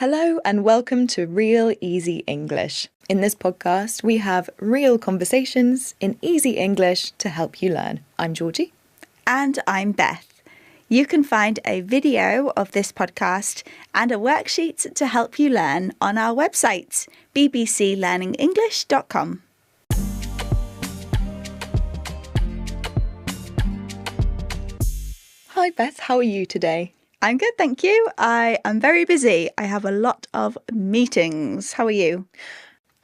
Hello and welcome to Real Easy English. In this podcast, we have real conversations in easy English to help you learn. I'm Georgie. And I'm Beth. You can find a video of this podcast and a worksheet to help you learn on our website, bbclearningenglish.com. Hi Beth, how are you today? I'm good, thank you. I am very busy. I have a lot of meetings. How are you?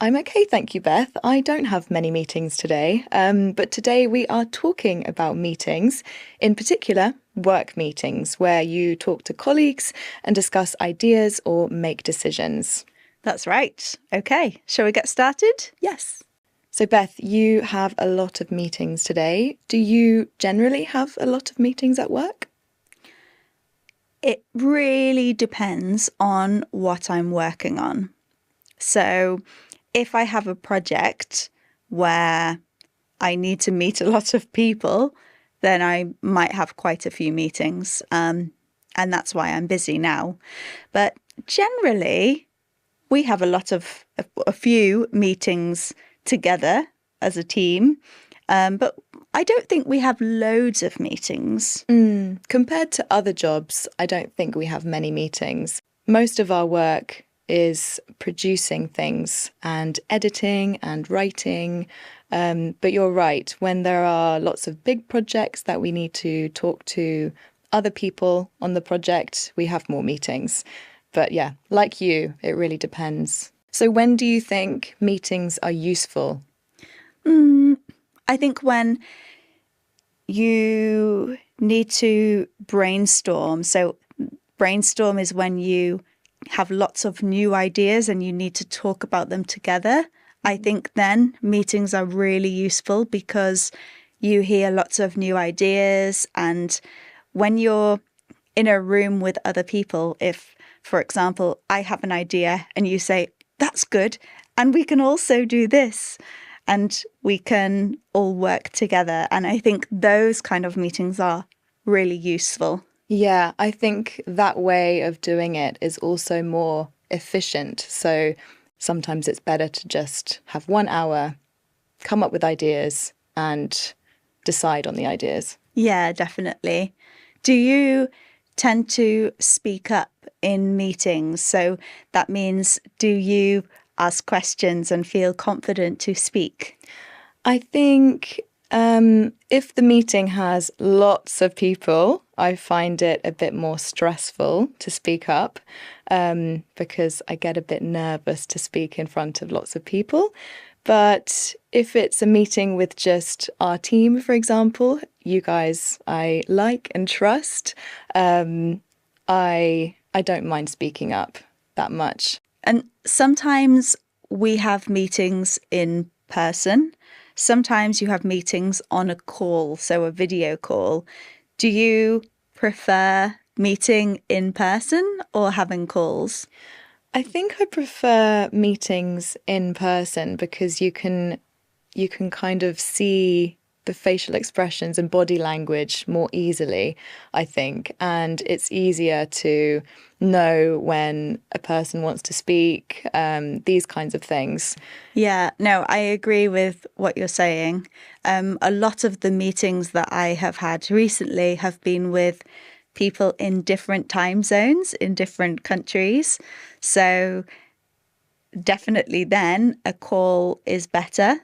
I'm okay, thank you, Beth. I don't have many meetings today, but today we are talking about meetings, in particular work meetings, where you talk to colleagues and discuss ideas or make decisions. That's right. Okay, shall we get started? Yes. So Beth, you have a lot of meetings today. Do you generally have a lot of meetings at work? It really depends on what I'm working on. So if I have a project where I need to meet a lot of people, then I might have quite a few meetings. And that's why I'm busy now. But generally, we have a few meetings together as a team. But I don't think we have loads of meetings. Compared to other jobs, I don't think we have many meetings. Most of our work is producing things and editing and writing. But you're right, when there are lots of big projects that we need to talk to other people on the project, we have more meetings. But yeah, like you, it really depends. So when do you think meetings are useful? I think when you need to brainstorm. So brainstorm is when you have lots of new ideas and you need to talk about them together. I think then meetings are really useful because you hear lots of new ideas. And when you're in a room with other people, if, for example, I have an idea and you say, that's good, and we can also do this, and we can all work together. And I think those kind of meetings are really useful. Yeah, I think that way of doing it is also more efficient. So sometimes it's better to just have 1 hour, come up with ideas and decide on the ideas. Yeah, definitely. Do you tend to speak up in meetings? So that means, do you ask questions and feel confident to speak? I think if the meeting has lots of people, I find it a bit more stressful to speak up because I get a bit nervous to speak in front of lots of people. But if it's a meeting with just our team, for example, you guys I like and trust, I don't mind speaking up that much. And sometimes we have meetings in person. Sometimes you have meetings on a call, so a video call. Do you prefer meeting in person or having calls? I think I prefer meetings in person because you can kind of see the facial expressions and body language more easily, I think. And it's easier to know when a person wants to speak, these kinds of things. Yeah, no, I agree with what you're saying. A lot of the meetings that I have had recently have been with people in different time zones, in different countries. So definitely then a call is better.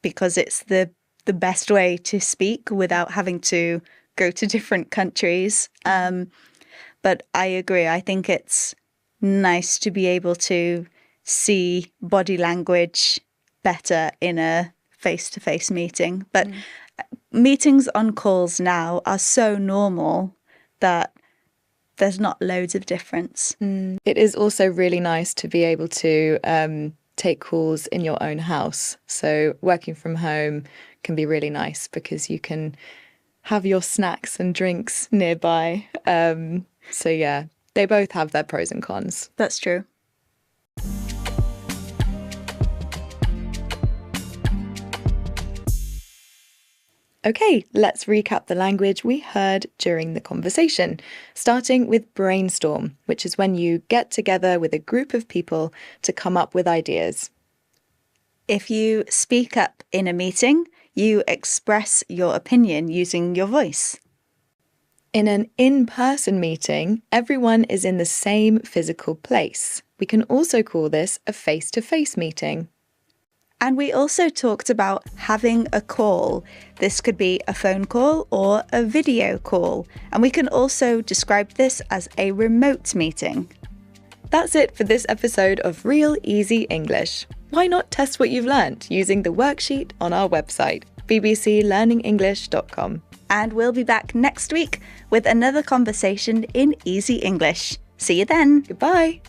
Because it's the best way to speak without having to go to different countries. But I agree. I think it's nice to be able to see body language better in a face-to-face meeting. But meetings on calls now are so normal that there's not loads of difference. It is also really nice to be able to take calls in your own house. So working from home can be really nice because you can have your snacks and drinks nearby. So yeah, they both have their pros and cons. That's true. Okay, let's recap the language we heard during the conversation, starting with brainstorm, which is when you get together with a group of people to come up with ideas. If you speak up in a meeting, you express your opinion using your voice. In an in-person meeting, everyone is in the same physical place. We can also call this a face-to-face meeting. And we also talked about having a call. This could be a phone call or a video call. And we can also describe this as a remote meeting. That's it for this episode of Real Easy English. Why not test what you've learnt using the worksheet on our website, bbclearningenglish.com. And we'll be back next week with another conversation in easy English. See you then. Goodbye.